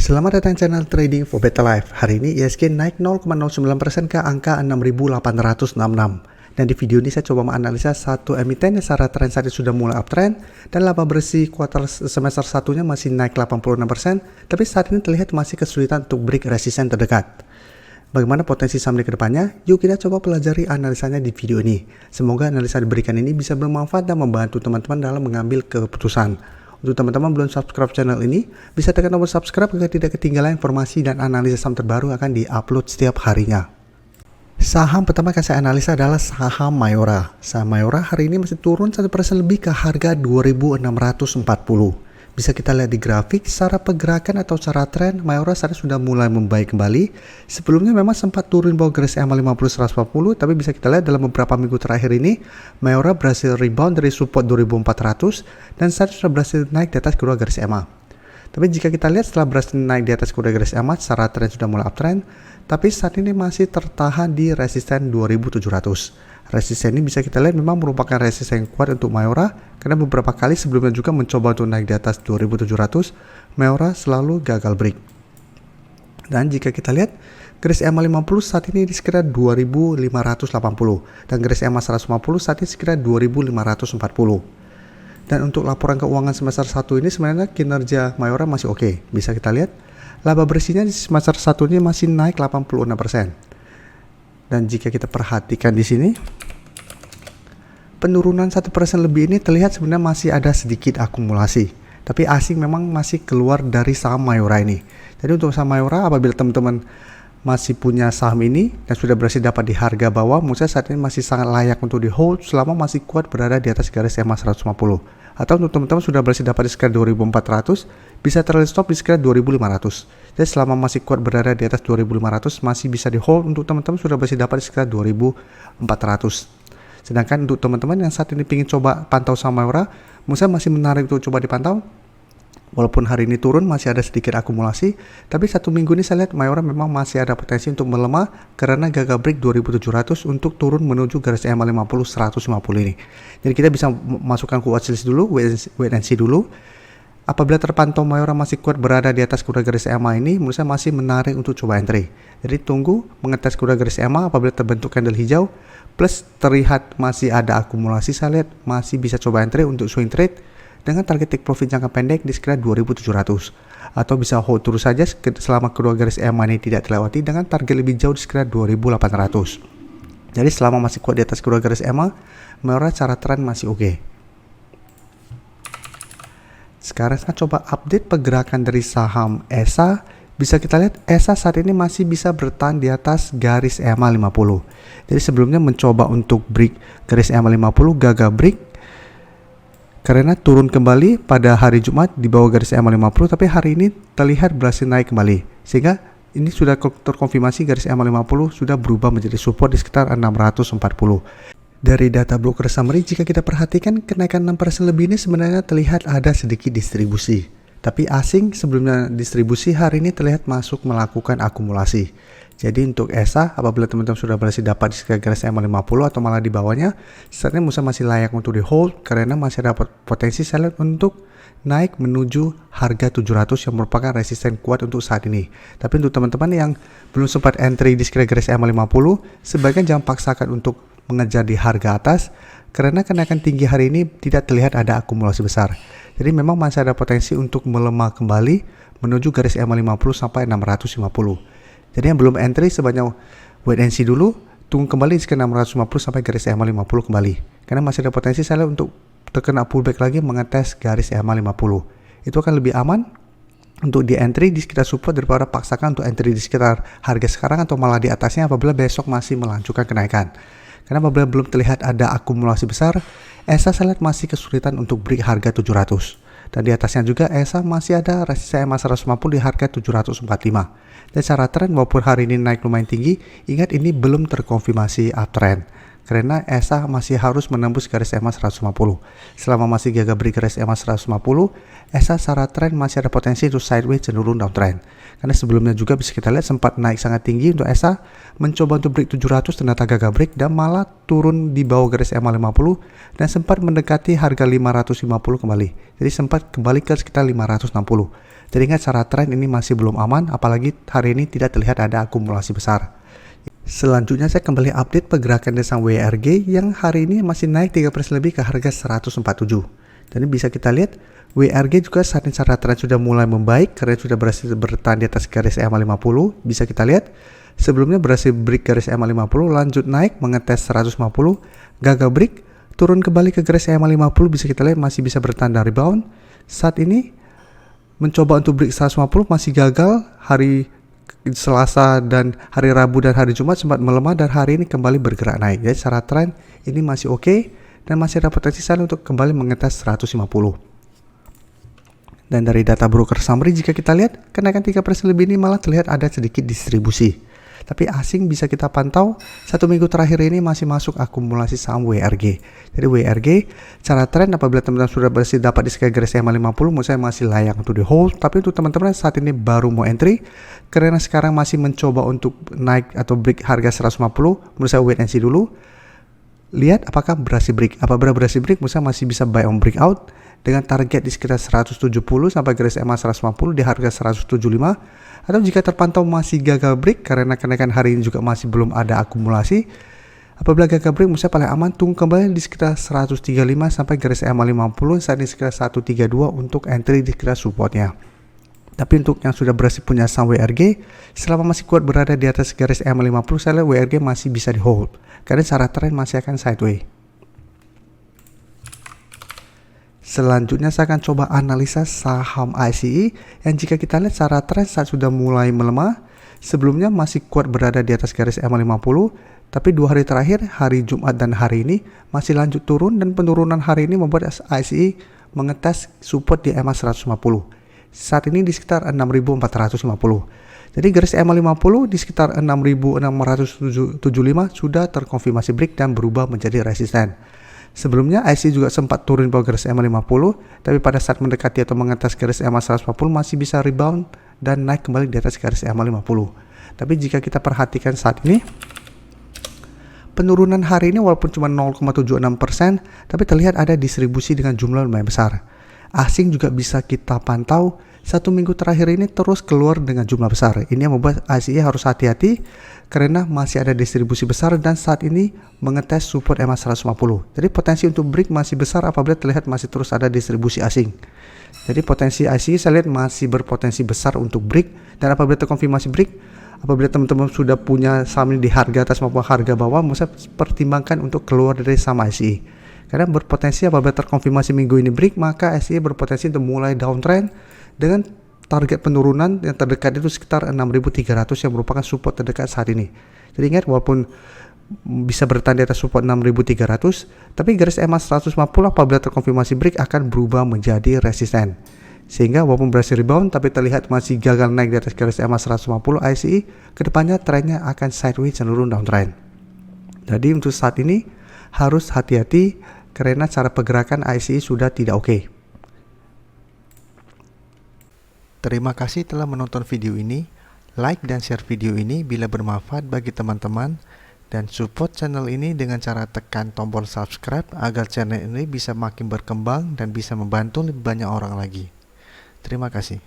Selamat datang channel Trading for Better Life. Hari ini ISG naik 0,09% ke angka 6.866. Dan di video ini saya coba menganalisa satu emiten yang secara tren saat ini sudah mulai uptrend dan laba bersih kuartal semester satunya masih naik 86%, tapi saat ini terlihat masih kesulitan untuk break resisten terdekat. Bagaimana potensi saham ke depannya? Yuk kita coba pelajari analisanya di video ini. Semoga analisa diberikan ini bisa bermanfaat dan membantu teman-teman dalam mengambil keputusan. Untuk teman-teman belum subscribe channel ini, bisa tekan tombol subscribe agar tidak ketinggalan informasi dan analisis saham terbaru akan diupload setiap harinya. Saham pertama yang saya analisa adalah saham Mayora. Saham Mayora hari ini masih turun 1% lebih ke harga 2.640. Bisa kita lihat di grafik, secara pergerakan atau secara tren, Mayora saat ini sudah mulai membaik kembali. Sebelumnya memang sempat turun bawah garis EMA 50-140, tapi bisa kita lihat dalam beberapa minggu terakhir ini, Mayora berhasil rebound dari support 2400 dan saat ini sudah berhasil naik di atas kedua garis EMA. Tapi jika kita lihat setelah berhasil naik di atas kedua garis EMA, secara tren sudah mulai uptrend, tapi saat ini masih tertahan di resisten 2700. Resisten ini bisa kita lihat memang merupakan resisten yang kuat untuk Mayora karena beberapa kali sebelumnya juga mencoba untuk naik di atas 2700, Mayora selalu gagal break. Dan jika kita lihat garis EMA 50 saat ini di sekitar 2580 dan garis EMA 150 saat ini sekitar 2540. Dan untuk laporan keuangan semester 1 ini sebenarnya kinerja Mayora masih oke. Bisa kita lihat laba bersihnya di semester 1 ini masih naik 86%. Dan jika kita perhatikan di sini, penurunan 1% lebih ini terlihat sebenarnya masih ada sedikit akumulasi. Tapi asing memang masih keluar dari saham Mayora ini. Jadi untuk saham Mayora, apabila teman-teman masih punya saham ini dan sudah berhasil dapat di harga bawah, menurut saya saat ini masih sangat layak untuk di hold selama masih kuat berada di atas garis EMA 150. Atau untuk teman-teman sudah berhasil dapat di sekitar 2400, bisa terlalu stop di sekitar 2500. Jadi selama masih kuat berada di atas 2500, masih bisa di hold. Untuk teman-teman sudah berhasil dapat di sekitar 2400. Sedangkan untuk teman-teman yang saat ini ingin coba pantau saham Mayora, menurut saya masih menarik untuk coba dipantau. Walaupun hari ini turun masih ada sedikit akumulasi, tapi satu minggu ini saya lihat Mayora memang masih ada potensi untuk melemah karena gagal break 2700 untuk turun menuju garis EMA 50-150 ini. Jadi kita bisa masukkan ke watchlist dulu, wait and see dulu. Apabila terpantau Mayora masih kuat berada di atas kuda garis EMA ini, menurut saya masih menarik untuk coba entry. Jadi tunggu mengetes kuda garis EMA, apabila terbentuk candle hijau plus terlihat masih ada akumulasi, saya lihat masih bisa coba entry untuk swing trade dengan target take profit jangka pendek di sekitar 2700, atau bisa hold terus saja selama kedua garis EMA ini tidak terlewati dengan target lebih jauh di sekitar 2800. Jadi selama masih kuat di atas kedua garis EMA, Mayora cara tren masih oke. Sekarang saya coba update pergerakan dari saham ESA. Bisa kita lihat ESA saat ini masih bisa bertahan di atas garis EMA 50. Jadi sebelumnya mencoba untuk break garis EMA 50, gagal break karena turun kembali pada hari Jumat di bawah garis EMA 50, tapi hari ini terlihat berhasil naik kembali. Sehingga ini sudah terkonfirmasi garis EMA 50 sudah berubah menjadi support di sekitar 640. Dari data broker summary, jika kita perhatikan kenaikan 6% lebih ini sebenarnya terlihat ada sedikit distribusi. Tapi asing sebelumnya distribusi hari ini terlihat masuk melakukan akumulasi. Jadi untuk ESA, apabila teman-teman sudah berhasil dapat di sekitar garis EMA 50 atau malah di bawahnya, saat ini masih layak untuk di hold karena masih ada potensi seller untuk naik menuju harga 700 yang merupakan resisten kuat untuk saat ini. Tapi untuk teman-teman yang belum sempat entry di sekitar garis EMA 50, sebaiknya jangan paksakan untuk mengejar di harga atas karena kenaikan tinggi hari ini tidak terlihat ada akumulasi besar. Jadi memang masih ada potensi untuk melemah kembali menuju garis EMA 50 sampai 650. Jadi yang belum entry sebanyak wait and see dulu, tunggu kembali sekitar 650 sampai garis EMA 50 kembali. Karena masih ada potensi saya untuk terkena pullback lagi mengetes garis EMA 50. Itu akan lebih aman untuk di entry di sekitar support daripada paksakan untuk entry di sekitar harga sekarang atau malah di atasnya apabila besok masih melanjutkan kenaikan. Karena apabila belum terlihat ada akumulasi besar, ESA saya lihat masih kesulitan untuk break harga 700. Dan di atasnya juga ESA masih ada resisten EMA 150 di harga 745. Dan secara tren walaupun hari ini naik lumayan tinggi, ingat ini belum terkonfirmasi uptrend. karena ESA masih harus menembus garis EMA 150. Selama masih gagal break garis EMA 150, ESA secara tren masih ada potensi untuk sideways cenderung downtrend. Karena sebelumnya juga bisa kita lihat sempat naik sangat tinggi untuk ESA, mencoba untuk break 700 ternyata gagal break dan malah turun di bawah garis EMA 50 dan sempat mendekati harga 550 kembali. Jadi sempat kembali ke sekitar 560. Jadi ingat secara tren ini masih belum aman, apalagi hari ini tidak terlihat ada akumulasi besar. Selanjutnya saya kembali update pergerakan dari saham WRG yang hari ini masih naik 3% lebih ke harga 147. Dan bisa kita lihat WRG juga saat ini secara tren sudah mulai membaik karena sudah berhasil bertahan di atas garis EMA 50. Bisa kita lihat sebelumnya berhasil break garis EMA 50, lanjut naik mengetes 150, gagal break, turun kembali ke garis EMA 50. Bisa kita lihat masih bisa bertahan dan rebound. Saat ini mencoba untuk break 150 masih gagal. Hari Selasa dan hari Rabu dan hari Jumat sempat melemah dan hari ini kembali bergerak naik. Jadi secara tren ini masih oke dan masih ada potensi sell untuk kembali mengetes 150. Dan dari data broker summary jika kita lihat kenaikan 3% lebih ini malah terlihat ada sedikit distribusi. Tapi asing bisa kita pantau 1 minggu terakhir ini masih masuk akumulasi saham WRG. Jadi WRG secara tren apabila teman-teman sudah berhasil dapat di sekitar garis EMA 50 menurut saya masih layak untuk di hold. Tapi untuk teman-teman saat ini baru mau entry karena sekarang masih mencoba untuk naik atau break harga 150, menurut saya wait and see dulu. Lihat apakah berhasil break. Apabila berhasil break menurut saya masih bisa buy on breakout dengan target di sekitar 170 sampai garis EMA 150 di harga 175. Atau jika terpantau masih gagal break karena kenaikan hari ini juga masih belum ada akumulasi, apabila gagal break menurut saya paling aman tunggu kembali di sekitar 135 sampai garis EMA 50 saat ini sekitar 132 untuk entry di sekitar supportnya. Tapi untuk yang sudah berhasil punya saham WRG, selama masih kuat berada di atas garis EMA 50, saya lihat WRG masih bisa di hold karena secara tren masih akan sideways. Selanjutnya saya akan coba analisa saham ICE yang jika kita lihat secara tren saat sudah mulai melemah, sebelumnya masih kuat berada di atas garis EMA 50, tapi 2 hari terakhir, hari Jumat dan hari ini masih lanjut turun dan penurunan hari ini membuat ICE mengetes support di EMA 150. Saat ini di sekitar 6.450. Jadi garis EMA 50 di sekitar 6.675 sudah terkonfirmasi break dan berubah menjadi resisten. Sebelumnya IC juga sempat turun bawah garis EMA 50, tapi pada saat mendekati atau mengatas garis EMA 150 masih bisa rebound dan naik kembali di atas garis EMA 50. Tapi jika kita perhatikan saat ini, penurunan hari ini walaupun cuma 0,76%, tapi terlihat ada distribusi dengan jumlah lumayan besar. Asing juga bisa kita pantau 1 minggu terakhir ini terus keluar dengan jumlah besar. Ini yang membuat ICE harus hati-hati karena masih ada distribusi besar dan saat ini mengetes support EMA 150. Jadi potensi untuk break masih besar apabila terlihat masih terus ada distribusi asing. Jadi potensi ICE saya lihat masih berpotensi besar untuk break, dan apabila terkonfirmasi break, apabila teman-teman sudah punya saham ini di harga atas maupun harga bawah, saya pertimbangkan untuk keluar dari saham ICE. Karena berpotensi apabila terkonfirmasi minggu ini break, maka ICE berpotensi untuk mulai downtrend dengan target penurunan yang terdekat itu sekitar 6.300 yang merupakan support terdekat saat ini. Jadi ingat walaupun bisa bertahan di atas support 6.300, tapi garis EMA 150 apabila terkonfirmasi break akan berubah menjadi resisten. Sehingga walaupun berhasil rebound tapi terlihat masih gagal naik di atas garis EMA 150, ICE kedepannya trennya akan sideways cenderung downtrend. Jadi untuk saat ini harus hati-hati karena cara pergerakan ICE sudah tidak oke. Terima kasih telah menonton video ini. Like dan share video ini bila bermanfaat bagi teman-teman, dan support channel ini dengan cara tekan tombol subscribe agar channel ini bisa makin berkembang dan bisa membantu lebih banyak orang lagi. Terima kasih.